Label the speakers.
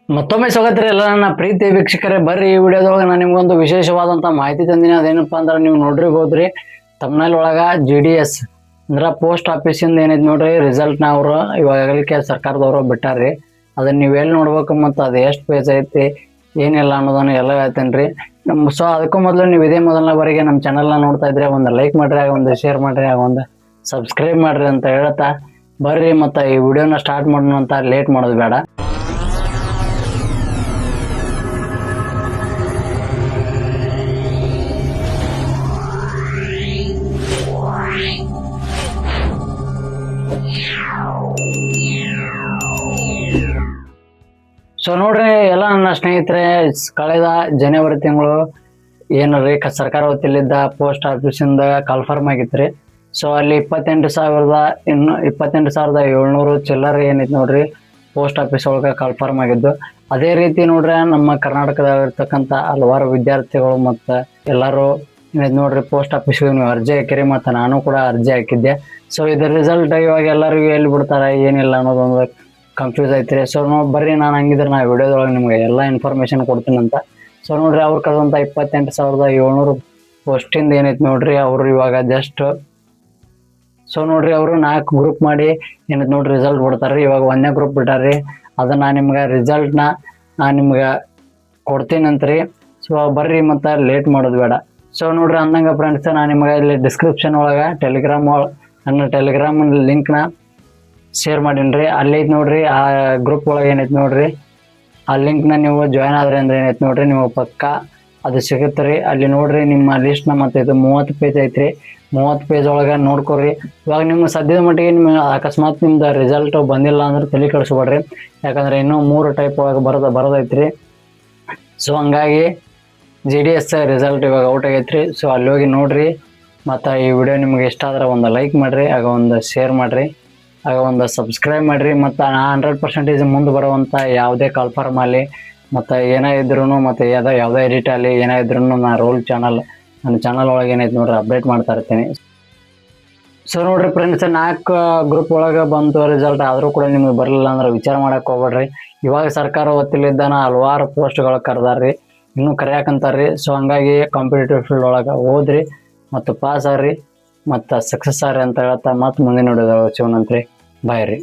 Speaker 1: ಮತ್ತೊಮ್ಮೆ ಸ್ವಾಗತ ಎಲ್ಲ ನನ್ನ ಪ್ರೀತಿ ವೀಕ್ಷಕರೇ. ಬರ್ರಿ ಈ ವಿಡಿಯೋದೊಳಗೆ ನಾನು ನಿಮ್ಗೊಂದು ವಿಶೇಷವಾದಂಥ ಮಾಹಿತಿ ತಂದಿನಿ. ಅದೇನಪ್ಪ ಅಂದ್ರೆ ನೀವು ನೋಡ್ರಿಬೋದ್ರಿ ತಮ್ಮನೇಲಿ ಒಳಗ GDS ಅಂದ್ರೆ ಪೋಸ್ಟ್ ಆಫೀಸಿಂದ ಏನೈತಿ ನೋಡ್ರಿ ರಿಸಲ್ಟ್ನ ಅವರು ಇವಾಗಲಿಕ್ಕೆ ಸರ್ಕಾರದವರು ಬಿಟ್ಟಾರ್ರಿ. ಅದನ್ನ ನೀವು ಎಲ್ಲಿ ನೋಡ್ಬೇಕು ಮತ್ತು ಅದು ಎಷ್ಟು ಪೇಜ್ ಐತಿ ಏನಿಲ್ಲ ಅನ್ನೋದನ್ನ ಎಲ್ಲ ಹೇಳ್ತೇನೆ. ಸೊ ಅದಕ್ಕೂ ಮೊದಲು ನೀವು ಇದೇ ಮೊದಲನೇ ಬಾರಿಗೆ ನಮ್ಮ ಚಾನಲ್ನ ನೋಡ್ತಾ ಇದ್ರೆ ಒಂದು ಲೈಕ್ ಮಾಡ್ರಿ, ಆಗ ಒಂದು ಶೇರ್ ಮಾಡ್ರಿ, ಆಗ ಒಂದು ಸಬ್ಸ್ಕ್ರೈಬ್ ಮಾಡ್ರಿ ಅಂತ ಹೇಳ್ತಾ ಬರ್ರಿ ಮತ್ತು ಈ ವಿಡಿಯೋನ ಸ್ಟಾರ್ಟ್ ಮಾಡೋಣ ಅಂತ ಲೇಟ್ ಮಾಡೋದು ಬೇಡ. ಸೊ ನೋಡ್ರಿ ಎಲ್ಲ ನನ್ನ ಸ್ನೇಹಿತರೆ, ಕಳೆದ ಜನವರಿ ತಿಂಗಳು ಏನ್ರಿ ಸರ್ಕಾರ ವತಿಲಿದ್ದ ಪೋಸ್ಟ್ ಆಫೀಸಿಂದ ಕನ್ಫರ್ಮ್ ಆಗಿತ್ರಿ. ಸೊ ಅಲ್ಲಿ 28,700 ಚಿಲ್ಲರ್ ಏನೈತಿ ನೋಡ್ರಿ ಪೋಸ್ಟ್ ಆಫೀಸ್ ಒಳಗೆ ಕನ್ಫರ್ಮ್ ಆಗಿದ್ದು. ಅದೇ ರೀತಿ ನೋಡ್ರಿ ನಮ್ಮ ಕರ್ನಾಟಕದಾಗಿರ್ತಕ್ಕಂಥ ಹಲವಾರು ವಿದ್ಯಾರ್ಥಿಗಳು ಮತ್ತು ಎಲ್ಲರೂ ಏನೈತಿ ನೋಡ್ರಿ ಪೋಸ್ಟ್ ಆಫೀಸ್ಗೆ ನೀವು ಅರ್ಜಿ ಹಾಕಿರಿ, ಮತ್ತು ನಾನು ಕೂಡ ಅರ್ಜಿ ಹಾಕಿದ್ದೆ. ಸೊ ಇದ್ರ ರಿಸಲ್ಟ್ ಇವಾಗ ಎಲ್ಲರಿಗೂ ಎಲ್ಲಿ ಬಿಡ್ತಾರೆ ಏನಿಲ್ಲ ಅನ್ನೋದೊಂದು ಕನ್ಫ್ಯೂಸ್ ಐತ್ರಿ. ಸೊ ಬರ್ರಿ ನಾನು ಹಂಗಿದ್ರೆ ನಾ ವಿಡಿಯೋದೊಳಗೆ ನಿಮ್ಗೆ ಎಲ್ಲ ಇನ್ಫಾರ್ಮೇಶನ್ ಕೊಡ್ತೀನಿ ಅಂತ. ಸೊ ನೋಡ್ರಿ ಅವ್ರು ಕರೆದಂಥ 28,700 ಪೋಸ್ಟಿಂದ ಏನೈತಿ ನೋಡ್ರಿ ಅವರು ಇವಾಗ ಜಸ್ಟ್ ಸೊ ನೋಡ್ರಿ ಅವರು 4 ಗ್ರೂಪ್ ಮಾಡಿ ಏನೈತಿ ನೋಡ್ರಿ ರಿಸಲ್ಟ್ ಬಿಡ್ತಾರ್ರಿ. ಇವಾಗ 1ನೇ ಗ್ರೂಪ್ ಬಿಟ್ಟಾರ್ರಿ. ಅದನ್ನ ನಿಮ್ಗೆ ರಿಸಲ್ಟ್ನ ನಾನು ನಿಮ್ಗೆ ಕೊಡ್ತೀನಂತ್ರಿ. ಸೊ ಬರ್ರಿ ಮತ್ತು ಲೇಟ್ ಮಾಡೋದು ಬೇಡ. ಸೊ ನೋಡ್ರಿ ಅಂದಂಗ ಫ್ರೆಂಡ್ಸ್, ನಾನು ನಿಮ್ಗೆ ಇಲ್ಲಿ ಡಿಸ್ಕ್ರಿಪ್ಷನ್ ಒಳಗೆ ನನ್ನ ಟೆಲಿಗ್ರಾಮ್ ಲಿಂಕ್ನ ಶೇರ್ ಮಾಡೀನಿ. ಅಲ್ಲಿ ಐತಿ ನೋಡ್ರಿ ಆ ಗ್ರೂಪ್ ಒಳಗೆ ಏನೈತಿ ನೋಡ್ರಿ ಆ ಲಿಂಕ್ನ ನೀವು ಜಾಯ್ನ್ ಆದ್ರಿ ಅಂದ್ರೆ ಏನೈತಿ ನೋಡ್ರಿ ನೀವು ಪಕ್ಕ ಅದು ಸಿಗುತ್ತೆ ರೀ. ಅಲ್ಲಿ ನೋಡ್ರಿ ನಿಮ್ಮ ಲಿಸ್ಟ್ನ ಮತ್ತು ಇದು 30 ಪೇಜ್ ಐತ್ರಿ. 30 ಪೇಜ್ ಒಳಗೆ ನೋಡ್ಕೊರಿ. ಇವಾಗ ನಿಮ್ಗೆ ಸದ್ಯದ ಮಟ್ಟಿಗೆ ನಿಮ್ಗೆ ಅಕಸ್ಮಾತ್ ನಿಮ್ದು ರಿಸಲ್ಟ್ ಬಂದಿಲ್ಲ ಅಂದ್ರೆ ತಲೆ ಕೆಡಿಸ್ಬೇಡ್ರಿ, ಯಾಕಂದ್ರೆ ಇನ್ನೂ 3 ಟೈಪ್ ಒಳಗೆ ಬರೋದೈತ್ರಿ. ಸೊ ಹಂಗಾಗಿ GDS ರಿಸಲ್ಟ್ ಇವಾಗ ಔಟ್ ಆಗೈತ್ರಿ. ಸೊ ಅಲ್ಲಿ ಹೋಗಿ ನೋಡ್ರಿ. ಮತ್ತು ಈ ವಿಡಿಯೋ ನಿಮ್ಗೆ ಇಷ್ಟ ಆದ್ರೆ ಒಂದು ಲೈಕ್ ಮಾಡಿರಿ, ಆಗ ಒಂದು ಶೇರ್ ಮಾಡಿರಿ, ಆಗ ಒಂದು ಸಬ್ಸ್ಕ್ರೈಬ್ ಮಾಡಿರಿ. ಮತ್ತು 100% ಮುಂದೆ ಬರುವಂಥ ಯಾವುದೇ ಕನ್ಫರ್ಮ್ ಆಗಲಿ ಮತ್ತು ಏನೇ ಇದ್ರೂ ಮತ್ತು ಯಾವುದೇ ಎಡಿಟ್ ಆಗಲಿ ಏನೇ ಇದ್ರೂ ನಾನು ನನ್ನ ಚಾನಲ್ ಒಳಗೆ ಏನೈತೆ ನೋಡ್ರಿ ಅಪ್ಡೇಟ್ ಮಾಡ್ತಾ ಇರ್ತೀನಿ. ಸೊ ನೋಡ್ರಿ ಫ್ರೆಂಡ್ಸ್, 4 ಗ್ರೂಪ್ ಒಳಗೆ ಬಂತು ರಿಸಲ್ಟ್, ಆದರೂ ಕೂಡ ನಿಮ್ಗೆ ಬರಲಿಲ್ಲ ಅಂದ್ರೆ ವಿಚಾರ ಮಾಡೋಕೆ ಹೋಗ್ಬೇಡ್ರಿ. ಇವಾಗ ಸರ್ಕಾರ ಒತ್ತಿಲಿದ್ದಾನ ಹಲವಾರು ಪೋಸ್ಟ್ಗಳು ಕರೆದಾರ್ರಿ, ಇನ್ನೂ ಕರೆಯಾಕಂತಾರ್ರಿ. ಸೊ ಹಂಗಾಗಿ ಕಾಂಪಿಟೇಟಿವ್ ಫೀಲ್ಡ್ ಒಳಗೆ ಹೋದ್ರಿ ಮತ್ತು ಪಾಸ್ ಆಗ್ರಿ ಮತ್ತು ಸಕ್ಸಸ್ ಆಗ್ರಿ ಅಂತ ಹೇಳ್ತಾ ಮತ್ತೆ ಮುಂದಿನ ನೋಡಿದ ಶಿವನಂತ್ರಿ. ಬಾಯ್ ರೀ.